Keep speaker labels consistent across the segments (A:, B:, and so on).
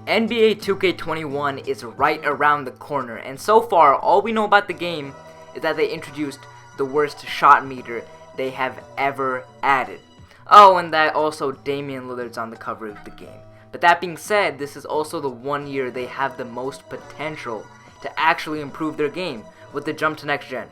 A: NBA 2K21 is right around the corner, and so far, all we know about the game is that they introduced the worst shot meter they have ever added. Oh, and that also Damian Lillard's on the cover of the game. But that being said, this is also the one year they have the most potential to actually improve their game with the jump to next gen.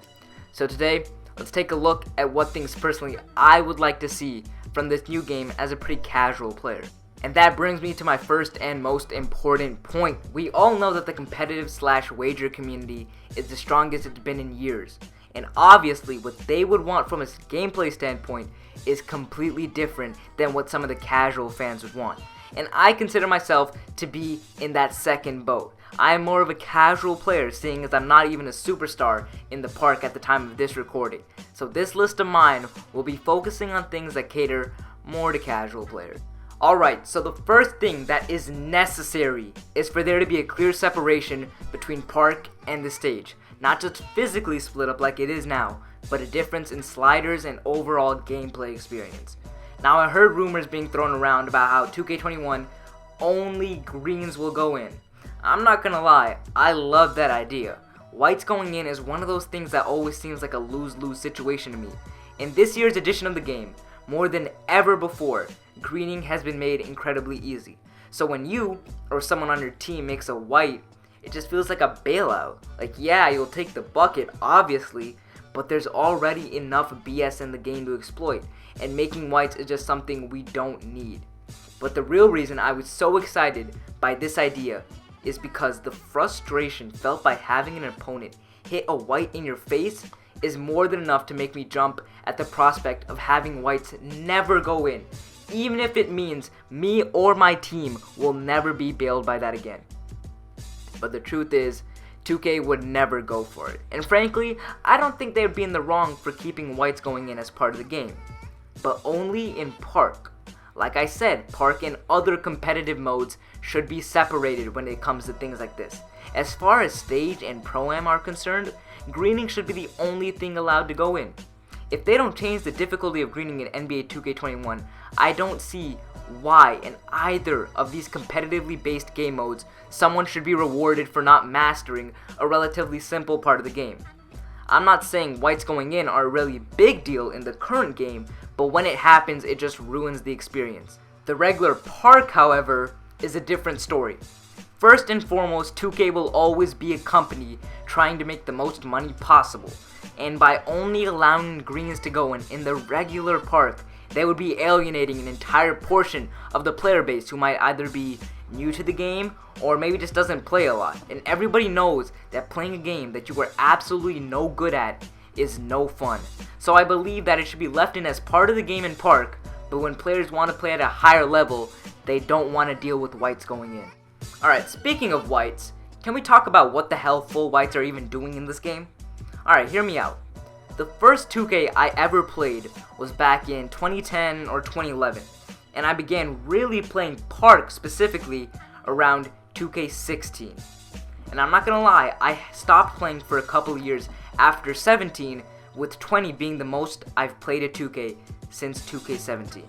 A: So today, let's take a look at what things personally I would like to see from this new game as a pretty casual player. And that brings me to my first and most important point. We all know that the competitive / wager community is the strongest it's been in years. And obviously what they would want from a gameplay standpoint is completely different than what some of the casual fans would want. And I consider myself to be in that second boat. I am more of a casual player, seeing as I'm not even a superstar in the park at the time of this recording. So this list of mine will be focusing on things that cater more to casual players. Alright, so the first thing that is necessary is for there to be a clear separation between park and the stage. Not just physically split up like it is now, but a difference in sliders and overall gameplay experience. Now I heard rumors being thrown around about how 2K21 only greens will go in. I'm not gonna lie, I love that idea. Whites going in is one of those things that always seems like a lose-lose situation to me. In this year's edition of the game, more than ever before, greening has been made incredibly easy. So when you or someone on your team makes a white, it just feels like a bailout. Like, yeah, you'll take the bucket, obviously, but there's already enough BS in the game to exploit, and making whites is just something we don't need. But the real reason I was so excited by this idea is because the frustration felt by having an opponent hit a white in your face is more than enough to make me jump at the prospect of having whites never go in, even if it means me or my team will never be bailed by that again. But the truth is, 2K would never go for it. And frankly, I don't think they would be in the wrong for keeping whites going in as part of the game. But only in park. Like I said, park and other competitive modes should be separated when it comes to things like this. As far as stage and pro-am are concerned, greening should be the only thing allowed to go in. If they don't change the difficulty of greening in NBA 2K21, I don't see why in either of these competitively based game modes someone should be rewarded for not mastering a relatively simple part of the game. I'm not saying whites going in are a really big deal in the current game, but when it happens, it just ruins the experience. The regular park, however, is a different story. First and foremost, 2K will always be a company trying to make the most money possible, and by only allowing greens to go in the regular park, they would be alienating an entire portion of the player base who might either be new to the game or maybe just doesn't play a lot. And everybody knows that playing a game that you are absolutely no good at is no fun. So I believe that it should be left in as part of the game in park, but when players want to play at a higher level, they don't want to deal with whites going in. Alright, speaking of whites, can we talk about what the hell full whites are even doing in this game? Alright, hear me out. The first 2K I ever played was back in 2010 or 2011, and I began really playing park specifically around 2K16. And I'm not gonna lie, I stopped playing for a couple of years after 17, with 20 being the most I've played at 2K since 2K17.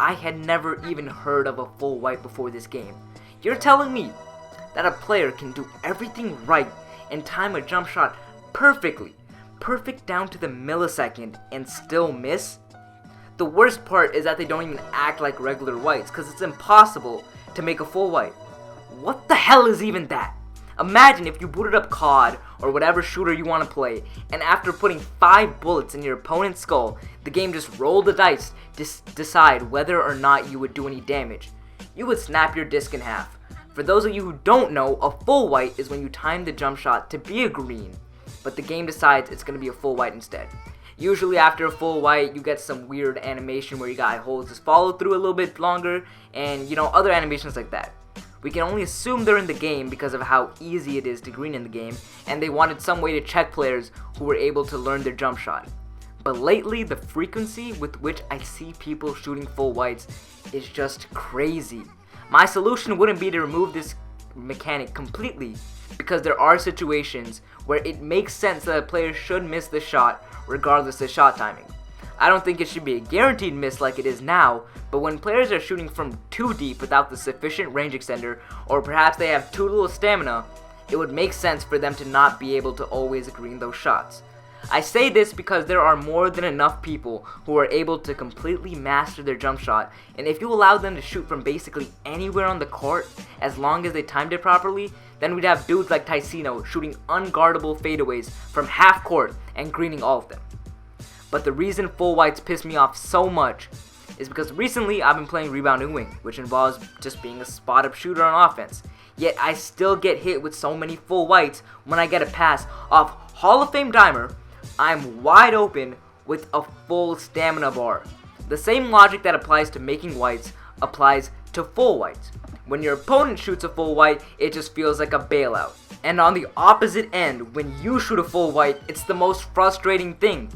A: I had never even heard of a full white before this game. You're telling me that a player can do everything right and time a jump shot perfectly, perfect down to the millisecond, and still miss? The worst part is that they don't even act like regular whites, because it's impossible to make a full white. What the hell is even that? Imagine if you booted up COD or whatever shooter you want to play, and after putting 5 bullets in your opponent's skull, the game just rolled the dice to decide whether or not you would do any damage. You would snap your disc in half. For those of you who don't know, a full white is when you time the jump shot to be a green, but the game decides it's going to be a full white instead. Usually after a full white, you get some weird animation where your guy holds his follow through a little bit longer, and other animations like that. We can only assume they're in the game because of how easy it is to green in the game, and they wanted some way to check players who were able to learn their jump shot. But lately, the frequency with which I see people shooting full whites is just crazy. My solution wouldn't be to remove this mechanic completely, because there are situations where it makes sense that a player should miss the shot regardless of shot timing. I don't think it should be a guaranteed miss like it is now, but when players are shooting from too deep without the sufficient range extender, or perhaps they have too little stamina, it would make sense for them to not be able to always green those shots. I say this because there are more than enough people who are able to completely master their jump shot, and if you allow them to shoot from basically anywhere on the court, as long as they timed it properly, then we'd have dudes like Ticino shooting unguardable fadeaways from half court and greening all of them. But the reason full whites piss me off so much is because recently I've been playing rebounding wing, which involves just being a spot-up shooter on offense. Yet I still get hit with so many full whites when I get a pass off Hall of Fame dimer. I'm wide open with a full stamina bar. The same logic that applies to making whites applies to full whites. When your opponent shoots a full white, it just feels like a bailout. And on the opposite end, when you shoot a full white, it's the most frustrating thing.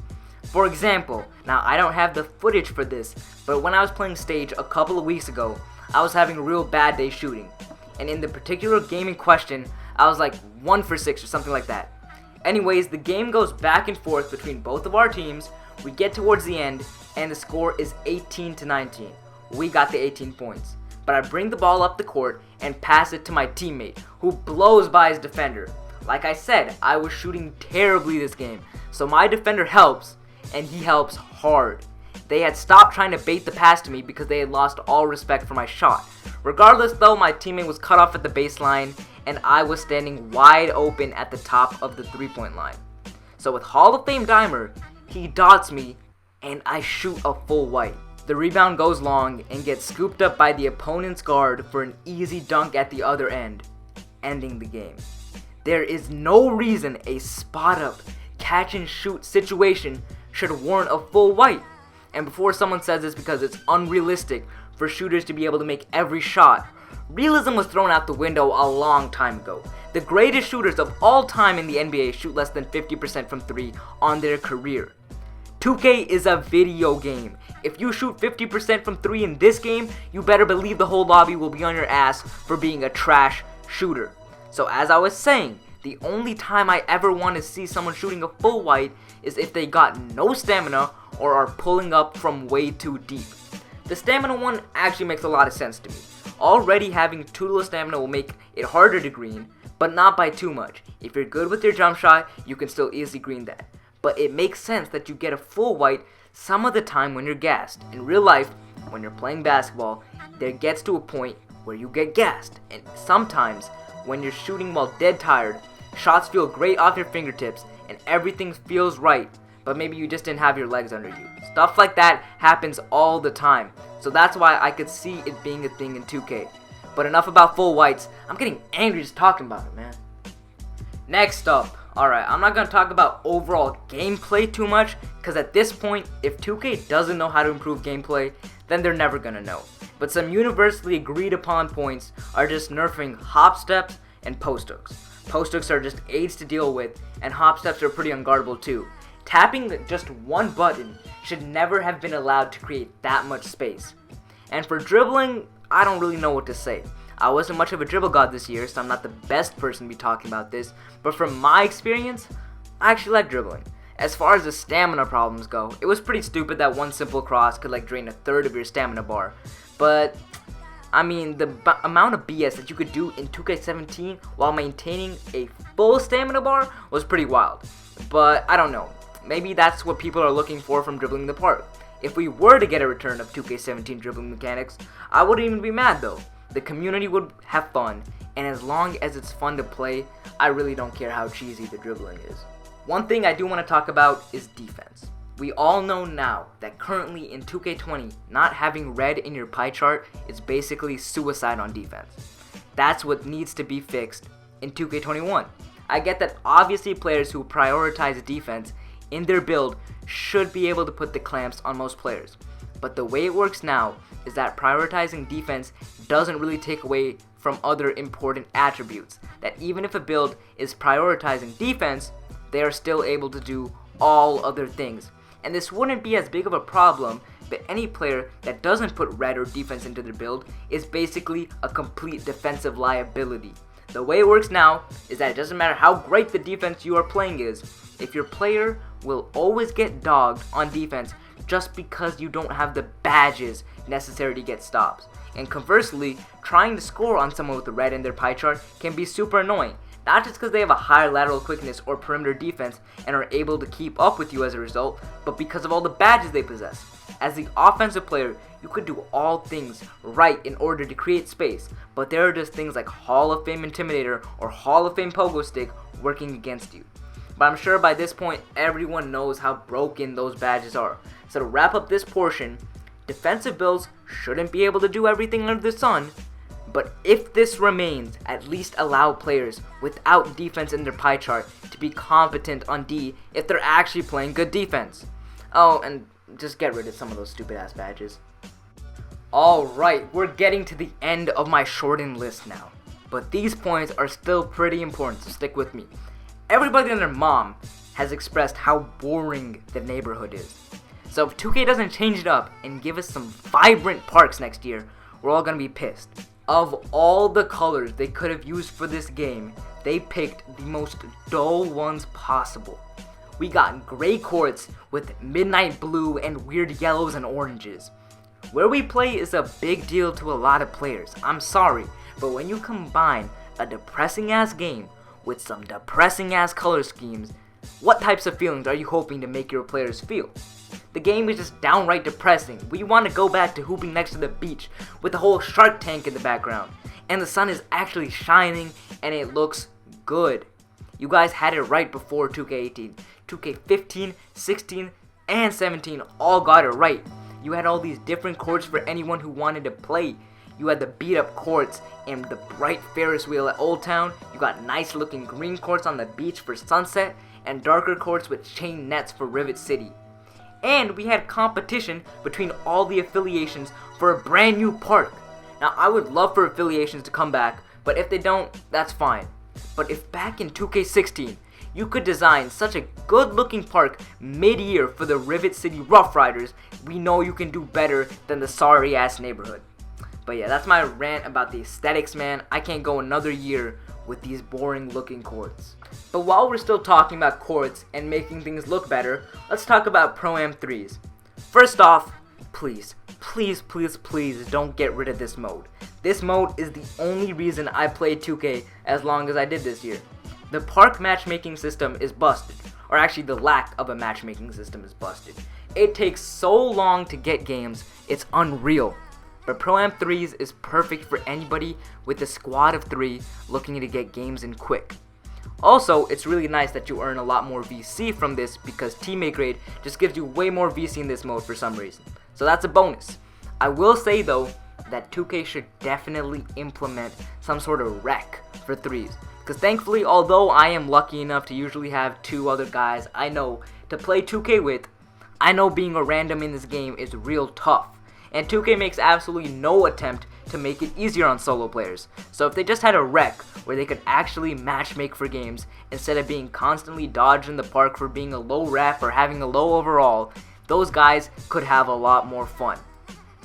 A: For example, now I don't have the footage for this, but when I was playing stage a couple of weeks ago, I was having a real bad day shooting. And in the particular game in question, I was like 1 for 6 or something like that. Anyways, the game goes back and forth between both of our teams. We get towards the end, and the score is 18-19. We got the 18 points. But I bring the ball up the court and pass it to my teammate, who blows by his defender. Like I said, I was shooting terribly this game, so my defender helps, and he helps hard. They had stopped trying to bait the pass to me because they had lost all respect for my shot. Regardless though, my teammate was cut off at the baseline, and I was standing wide open at the top of the 3-point line. So with Hall of Fame dimer, he dots me, and I shoot a full white. The rebound goes long and gets scooped up by the opponent's guard for an easy dunk at the other end, ending the game. There is no reason a spot-up, catch-and-shoot situation should warrant a full white. And before someone says it's because it's unrealistic for shooters to be able to make every shot, realism was thrown out the window a long time ago. The greatest shooters of all time in the NBA shoot less than 50% from 3 on their career. 2K is a video game. If you shoot 50% from 3 in this game, you better believe the whole lobby will be on your ass for being a trash shooter. So as I was saying, the only time I ever want to see someone shooting a full white is if they got no stamina or are pulling up from way too deep. The stamina one actually makes a lot of sense to me. Already having too little stamina will make it harder to green, but not by too much. If you're good with your jump shot, you can still easily green that. But it makes sense that you get a full white some of the time when you're gassed. In real life, when you're playing basketball, there gets to a point where you get gassed. And sometimes, when you're shooting while dead tired, shots feel great off your fingertips and everything feels right, but maybe you just didn't have your legs under you. Stuff like that happens all the time. So that's why I could see it being a thing in 2K. But enough about full whites. I'm getting angry just talking about it, man. Next up. Alright, I'm not going to talk about overall gameplay too much, because at this point, if 2K doesn't know how to improve gameplay, then they're never going to know. But some universally agreed upon points are just nerfing hop steps and post hooks. Post hooks are just aids to deal with, and hop steps are pretty unguardable too. Tapping just one button should never have been allowed to create that much space. And for dribbling, I don't really know what to say. I wasn't much of a dribble god this year, so I'm not the best person to be talking about this, but from my experience, I actually like dribbling. As far as the stamina problems go, it was pretty stupid that one simple cross could drain a third of your stamina bar. But, I mean, the amount of BS that you could do in 2K17 while maintaining a full stamina bar was pretty wild. But, I don't know. Maybe that's what people are looking for from dribbling the park. If we were to get a return of 2K17 dribbling mechanics, I wouldn't even be mad though. The community would have fun, and as long as it's fun to play, I really don't care how cheesy the dribbling is. One thing I do want to talk about is defense. We all know now that currently in 2K20, not having red in your pie chart is basically suicide on defense. That's what needs to be fixed in 2K21. I get that obviously players who prioritize defense in their build should be able to put the clamps on most players. But the way it works now is that prioritizing defense doesn't really take away from other important attributes. That even if a build is prioritizing defense, they are still able to do all other things. And this wouldn't be as big of a problem, but any player that doesn't put red or defense into their build is basically a complete defensive liability. The way it works now is that it doesn't matter how great the defense you are playing is, if your player will always get dogged on defense just because you don't have the badges necessary to get stops. And conversely, trying to score on someone with red in their pie chart can be super annoying, not just because they have a higher lateral quickness or perimeter defense and are able to keep up with you as a result, but because of all the badges they possess. As the offensive player, you could do all things right in order to create space, but there are just things like Hall of Fame Intimidator or Hall of Fame Pogo Stick working against you. But I'm sure by this point, everyone knows how broken those badges are. So to wrap up this portion, defensive builds shouldn't be able to do everything under the sun, but if this remains, at least allow players without defense in their pie chart to be competent on D if they're actually playing good defense. Oh, and just get rid of some of those stupid ass badges. Alright, we're getting to the end of my shortened list now, but these points are still pretty important, so stick with me. Everybody and their mom has expressed how boring the neighborhood is. So if 2K doesn't change it up and give us some vibrant parks next year, we're all gonna be pissed. Of all the colors they could have used for this game, they picked the most dull ones possible. We got gray courts with midnight blue and weird yellows and oranges. Where we play is a big deal to a lot of players, I'm sorry, but when you combine a depressing ass game with some depressing ass color schemes, what types of feelings are you hoping to make your players feel? The game is just downright depressing. We want to go back to hooping next to the beach with the whole shark tank in the background, and the sun is actually shining and it looks good. You guys had it right before 2K18. 2K15, 16, and 17 all got it right. You had all these different courts for anyone who wanted to play. You had the beat up courts and the bright Ferris wheel at Old Town. You got nice looking green courts on the beach for Sunset, and darker courts with chain nets for Rivet City. And we had competition between all the affiliations for a brand new park. Now I would love for affiliations to come back, but if they don't, that's fine. But if back in 2K16, you could design such a good looking park mid-year for the Rivet City Rough Riders, we know you can do better than the sorry ass neighborhood. But yeah, that's my rant about the aesthetics, man. I can't go another year with these boring looking courts. But while we're still talking about courts and making things look better, let's talk about Pro-Am 3s. First off, please don't get rid of this mode. This mode is the only reason I played 2K as long as I did this year. The park matchmaking system is busted, or actually the lack of a matchmaking system is busted. It takes so long to get games, it's unreal. But Pro-Am 3s is perfect for anybody with a squad of 3 looking to get games in quick. Also, it's really nice that you earn a lot more VC from this because teammate grade just gives you way more VC in this mode for some reason. So that's a bonus. I will say though that 2K should definitely implement some sort of rec for 3s. Because thankfully, although I am lucky enough to usually have 2 other guys I know to play 2K with, I know being a random in this game is real tough. And 2K makes absolutely no attempt to make it easier on solo players. So if they just had a rec where they could actually matchmake for games instead of being constantly dodged in the park for being a low rep or having a low overall, those guys could have a lot more fun.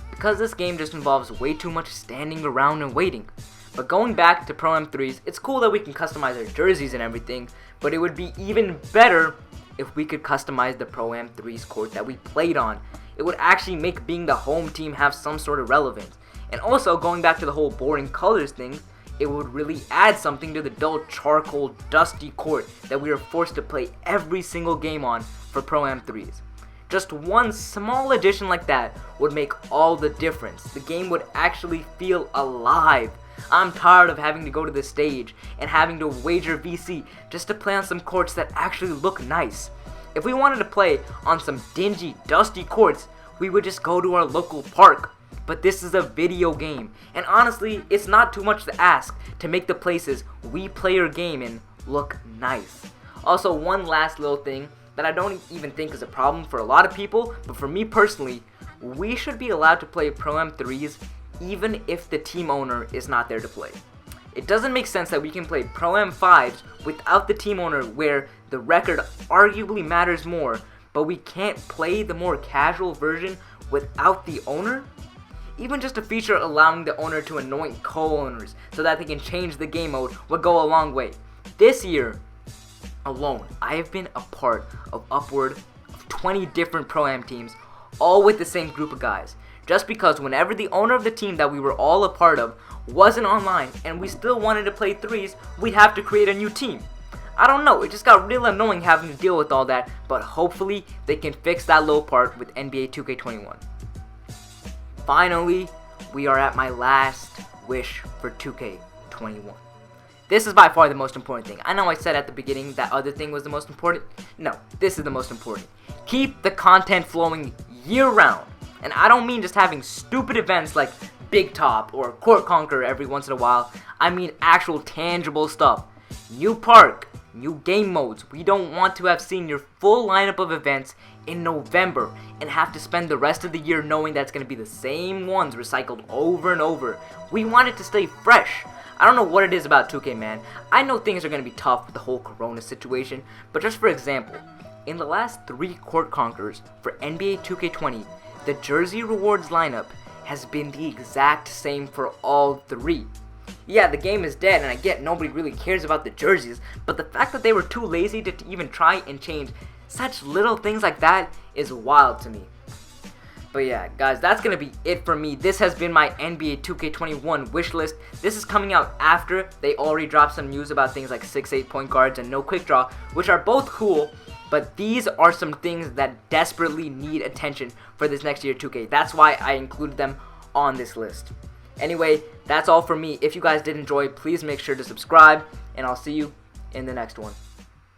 A: Because this game just involves way too much standing around and waiting. But going back to Pro-Am 3s, it's cool that we can customize our jerseys and everything, but it would be even better if we could customize the Pro-Am 3s court that we played on. It would actually make being the home team have some sort of relevance. And also, going back to the whole boring colors thing, it would really add something to the dull charcoal dusty court that we are forced to play every single game on for Pro-Am 3s. Just one small addition like that would make all the difference. The game would actually feel alive. I'm tired of having to go to the stage and having to wager VC just to play on some courts that actually look nice. If we wanted to play on some dingy, dusty courts, we would just go to our local park. But this is a video game, and honestly, it's not too much to ask to make the places we play our game in look nice. Also, one last little thing that I don't even think is a problem for a lot of people, but for me personally, we should be allowed to play Pro-Am 3s even if the team owner is not there to play. It doesn't make sense that we can play Pro-Am 5s without the team owner where the record arguably matters more, but we can't play the more casual version without the owner? Even just a feature allowing the owner to anoint co-owners so that they can change the game mode would go a long way. This year alone, I have been a part of upward of 20 different Pro-Am teams, all with the same group of guys. Just because whenever the owner of the team that we were all a part of wasn't online and we still wanted to play threes, we'd have to create a new team. I don't know, it just got real annoying having to deal with all that, but hopefully they can fix that little part with NBA 2K21. Finally, we are at my last wish for 2K21. This is by far the most important thing. I know I said at the beginning that other thing was the most important. No, this is the most important. Keep the content flowing year-round. And I don't mean just having stupid events like Big Top or Court Conquer every once in a while. I mean actual tangible stuff. New park, new game modes. We don't want to have seen your full lineup of events in November and have to spend the rest of the year knowing that's going to be the same ones recycled over and over. We want it to stay fresh. I don't know what it is about 2K, man. I know things are going to be tough with the whole Corona situation, but just for example, in the last 3 Court Conquers for NBA 2K20, the jersey rewards lineup has been the exact same for all 3. Yeah, the game is dead, and I get nobody really cares about the jerseys, but the fact that they were too lazy to even try and change such little things like that is wild to me. But yeah, guys, that's going to be it for me. This has been my NBA 2K21 wish list. This is coming out after they already dropped some news about things like 6'8" point guards and no quick draw, which are both cool. But these are some things that desperately need attention for this next year 2K. That's why I included them on this list. Anyway, that's all for me. If you guys did enjoy, please make sure to subscribe, and I'll see you in the next one.